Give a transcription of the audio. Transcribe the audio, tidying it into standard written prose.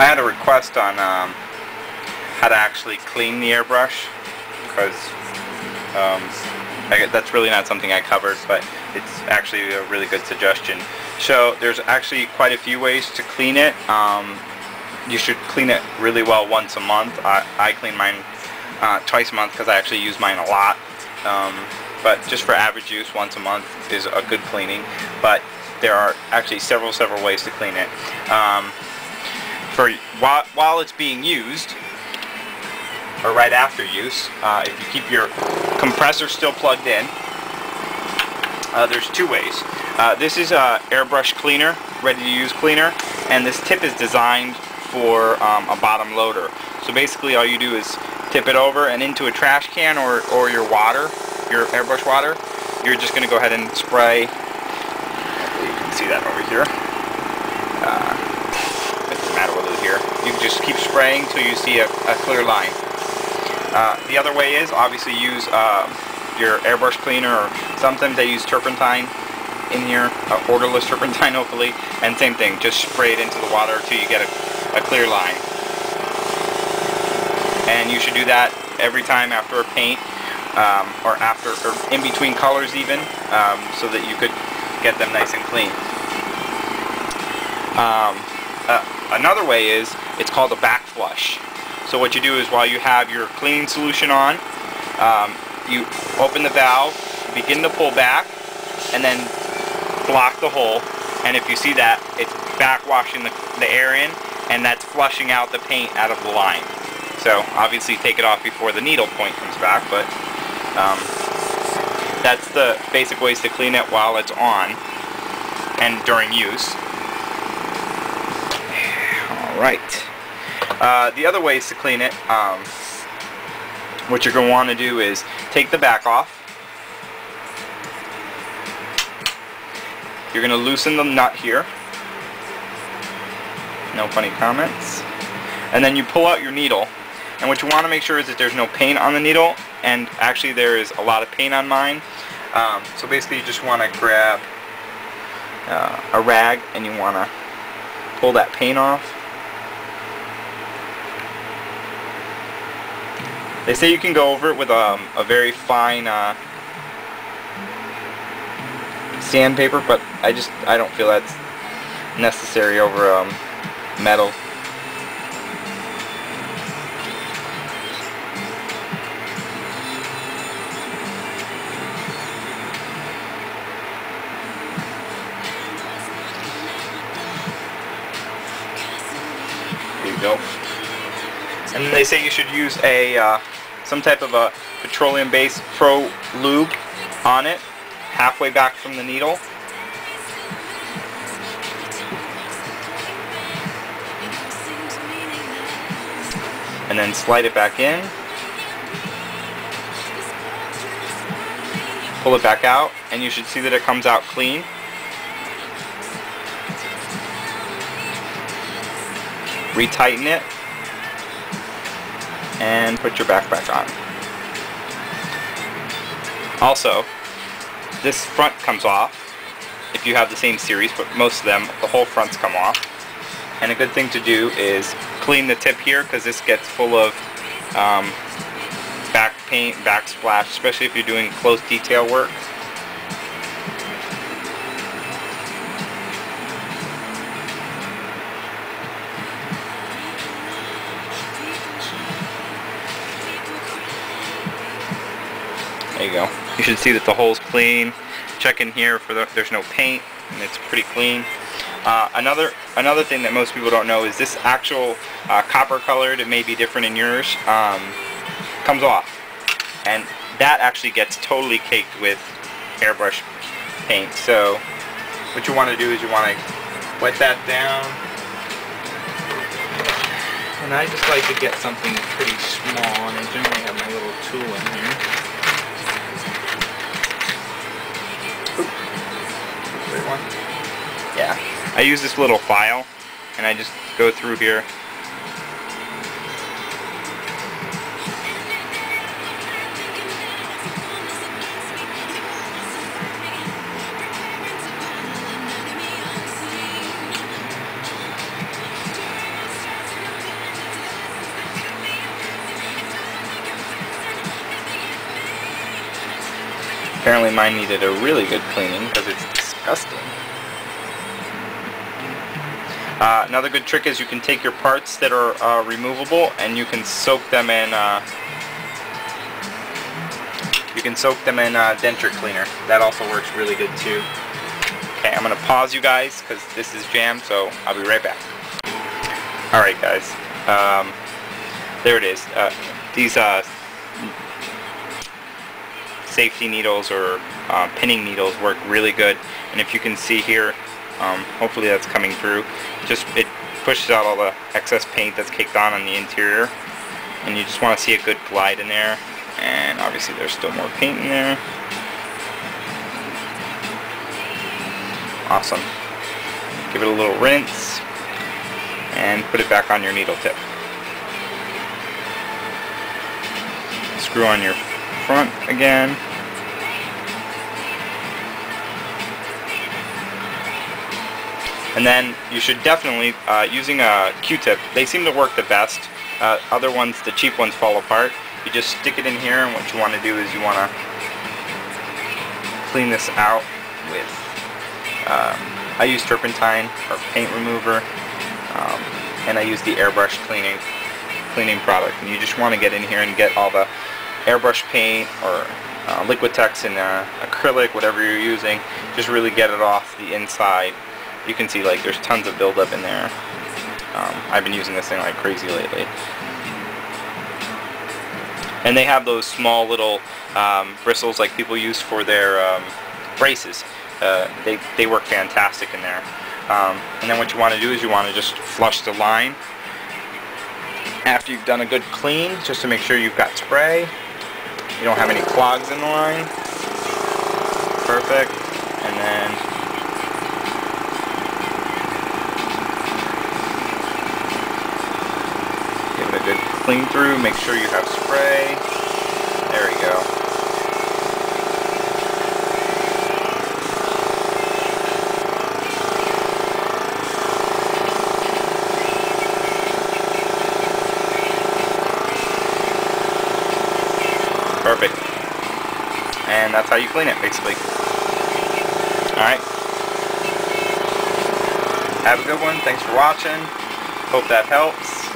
I had a request on how to actually clean the airbrush, because that's really not something I covered, but it's actually a really good suggestion. So there's actually quite a few ways to clean it. You should clean it really well once a month. I clean mine twice a month because I actually use mine a lot. But just for average use, once a month is a good cleaning. But there are actually several ways to clean it. While it's being used, or right after use, if you keep your compressor still plugged in, there's two ways. This is a Airbrush cleaner, ready to use cleaner, and this tip is designed for a bottom loader. So basically all you do is tip it over and into a trash can or your water, your airbrush water. You're just going to go ahead and spray. Hopefully you can see that over here. It doesn't matter what it is here. You can just keep spraying till you see a clear line. The other way is obviously use your airbrush cleaner, or sometimes I use turpentine in here, odorless turpentine hopefully, and same thing, just spray it into the water till you get a clear line. And you should do that every time after a paint, or in between colors even, so that you could get them nice and clean. Another way is, it's called a back flush. So what you do is, while you have your cleaning solution on, you open the valve, begin to pull back, and then block the hole. And if you see that, it's backwashing the air in, and that's flushing out the paint out of the line. So obviously take it off before the needle point comes back, but that's the basic ways to clean it while it's on and during use. Alright. The other ways to clean it, what you're going to want to do is take the back off. You're going to loosen the nut here. No funny comments. And then you pull out your needle. And what you want to make sure is that there's no paint on the needle. And actually there is a lot of paint on mine. So basically you just want to grab a rag and you want to pull that paint off. They say you can go over it with a very fine sandpaper, but I don't feel that's necessary over metal. There you go. And then they say you should use some type of a petroleum-based pro lube on it, halfway back from the needle. And then slide it back in. Pull it back out, and you should see that it comes out clean. Retighten it. And put your backpack on. Also, this front comes off if you have the same series, but most of them, the whole fronts come off. And a good thing to do is clean the tip here, because this gets full of back paint, backsplash, especially if you're doing close detail work. There you go. You should see that the hole's clean. Check in here for there's no paint, and it's pretty clean. Another thing that most people don't know is this actual copper colored, it may be different in yours, comes off. And that actually gets totally caked with airbrush paint. So what you want to do is you want to wet that down. And I just like to get something pretty small, and I generally have my little tool in here. Yeah, I use this little file, and I just go through here. Apparently mine needed a really good cleaning because it's disgusting. Another good trick is you can take your parts that are removable and you can soak them in denture cleaner. That also works really good too. Okay, I'm gonna pause you guys because this is jammed, so I'll be right back. Alright guys, there it is. These safety needles or pinning needles work really good, and if you can see here, hopefully that's coming through. It pushes out all the excess paint that's caked on the interior, and you just want to see a good glide in there. And obviously there's still more paint in there. Awesome. Give it a little rinse and put it back on your needle tip. Screw on your front again. And then you should definitely, using a Q-tip, they seem to work the best. Other ones, the cheap ones, fall apart. You just stick it in here, and what you want to do is you want to clean this out with, I use turpentine or paint remover, and I use the Airbrush cleaning product. And you just want to get in here and get all the airbrush paint or Liquitex and acrylic, whatever you're using, just really get it off the inside. You can see like there's tons of buildup in there. I've been using this thing like crazy lately. And they have those small little bristles like people use for their braces. They work fantastic in there. And then what you want to do is you want to just flush the line after you've done a good clean, just to make sure you've got spray. You don't have any clogs in the line. Perfect. And then give it a good clean through. Make sure you have spray. There we go. Perfect. And that's how you clean it, basically. Alright. Have a good one. Thanks for watching. Hope that helps.